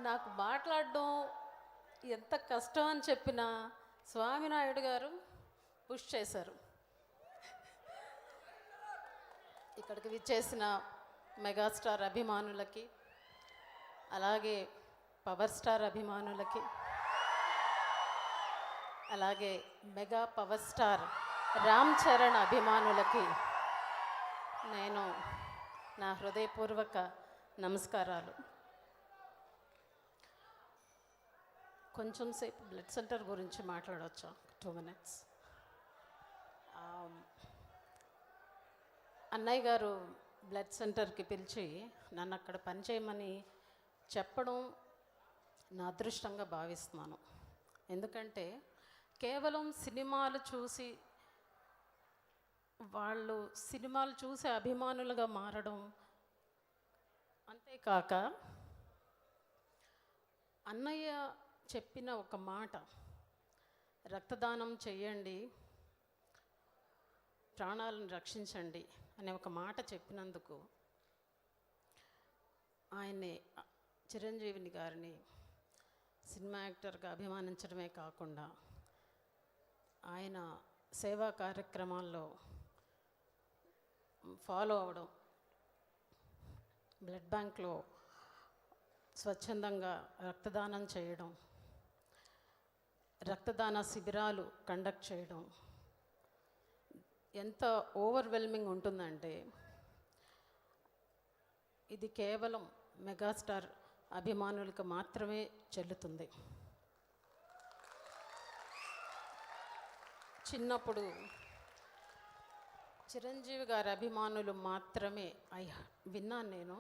నాకు మాట్లాడడం ఎంత కష్టం అని చెప్పినా స్వామినాయుడు గారు పుష్ చేశారు. ఇక్కడికి విచ్చేసిన మెగాస్టార్ అభిమానులకి, అలాగే పవర్ స్టార్ అభిమానులకి, అలాగే mega power star Ram Charan అభిమానులకి నేను నా హృదయపూర్వక నమస్కారాలు. కొంచెం సేపు బ్లడ్ సెంటర్ గురించి మాట్లాడవచ్చా? 2 minutes. అన్నయ్య గారు బ్లడ్ సెంటర్కి పిలిచి నన్ను అక్కడ పనిచేయమని చెప్పడం నా అదృష్టంగా భావిస్తున్నాను. ఎందుకంటే కేవలం సినిమాలు చూసి వాళ్ళు సినిమాలు చూసి అభిమానులుగా మారడం, అంతేకాక అన్నయ్య చెప్పిన ఒక మాట, రక్తదానం చేయండి, ప్రాణాలను రక్షించండి అనే ఒక మాట చెప్పినందుకు ఆయన్ని, చిరంజీవిని గారిని సినిమా యాక్టర్గా అభిమానించడమే కాకుండా ఆయన సేవా కార్యక్రమాల్లో ఫాలో అవడం, బ్లడ్ బ్యాంక్లో స్వచ్ఛందంగా రక్తదానం చేయడం, రక్తదాన శిబిరాలు కండక్ట్ చేయడం ఎంత ఓవర్వెల్మింగ్ ఉంటుందంటే ఇది కేవలం మెగాస్టార్ అభిమానులకు మాత్రమే చెల్లుతుంది. చిన్నప్పుడు చిరంజీవి గారి అభిమానులు మాత్రమే విన్నాను నేను.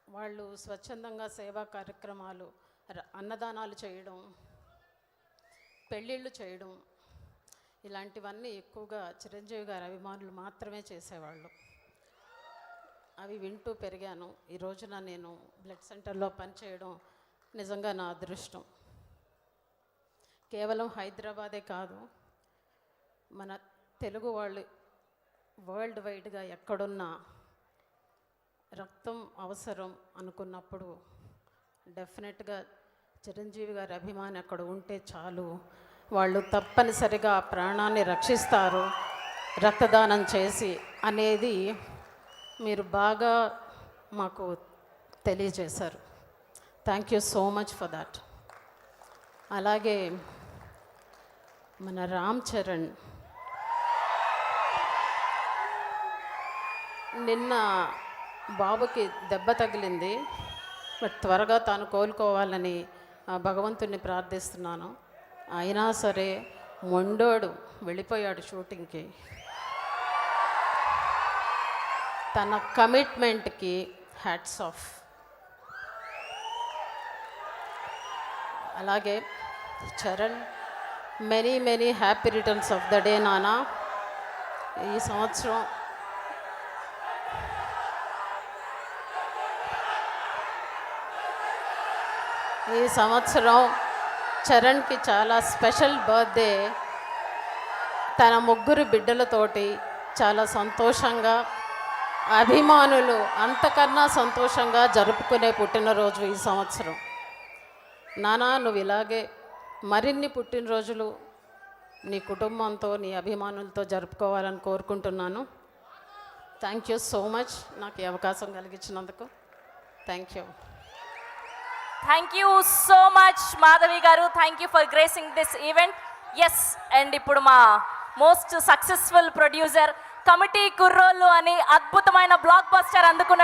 వాళ్ళు స్వచ్ఛందంగా సేవా కార్యక్రమాలు, అన్నదానాలు చేయడం, పెళ్ళిళ్ళు చేయడం, ఇలాంటివన్నీ ఎక్కువగా చిరంజీవి గారి అభిమానులు మాత్రమే చేసేవాళ్ళు. అవి వింటూ పెరిగాను. ఈ రోజున నేను బ్లడ్ సెంటర్లో పనిచేయడం నిజంగా నా అదృష్టం. కేవలం హైదరాబాదే కాదు, మన తెలుగు వాళ్ళు వరల్డ్ వైడ్గా ఎక్కడున్నా రక్తం అవసరం అనుకున్నప్పుడు డెఫినెట్గా చిరంజీవి గారి అభిమాని అక్కడ ఉంటే చాలు, వాళ్ళు తప్పనిసరిగా ప్రాణాన్ని రక్షిస్తారు రక్తదానం చేసి అనేది మీరు బాగా మాకు తెలియజేశారు. Thank you so much for that. అలాగే మన రామ్ చరణ్ నిన్న బాబుకి దెబ్బ తగిలింది, బట్ త్వరగా తాను కోలుకోవాలని భగవంతుని ప్రార్థిస్తున్నాను. అయినా సరే మొండోడు వెళ్ళిపోయాడు షూటింగ్కి. తన కమిట్మెంట్కి హ్యాట్స్ ఆఫ్. అలాగే Charan, many happy returns of the day నానా. ఈ సంవత్సరం చరణ్కి చాలా స్పెషల్ బర్త్డే. తన 3 బిడ్డలతోటి చాలా సంతోషంగా, అభిమానులు అంతకన్నా సంతోషంగా జరుపుకునే పుట్టినరోజు ఈ సంవత్సరం. నానా, నువ్వు ఇలాగే మరిన్ని పుట్టినరోజులు నీ కుటుంబంతో, నీ అభిమానులతో జరుపుకోవాలని కోరుకుంటున్నాను. థ్యాంక్ యూ సో మచ్ నాకు ఈ అవకాశం కలిగించినందుకు. Thank you. Thank you so much, Madhavi garu. Thank you for gracing this event. Yes, and ఇప్పుడు మా మోస్ట్ సక్సెస్ఫుల్ ప్రొడ్యూసర్ కమిటీ కుర్రోళ్ళు అని అద్భుతమైన బ్లాక్ బస్టర్ అందుకున్న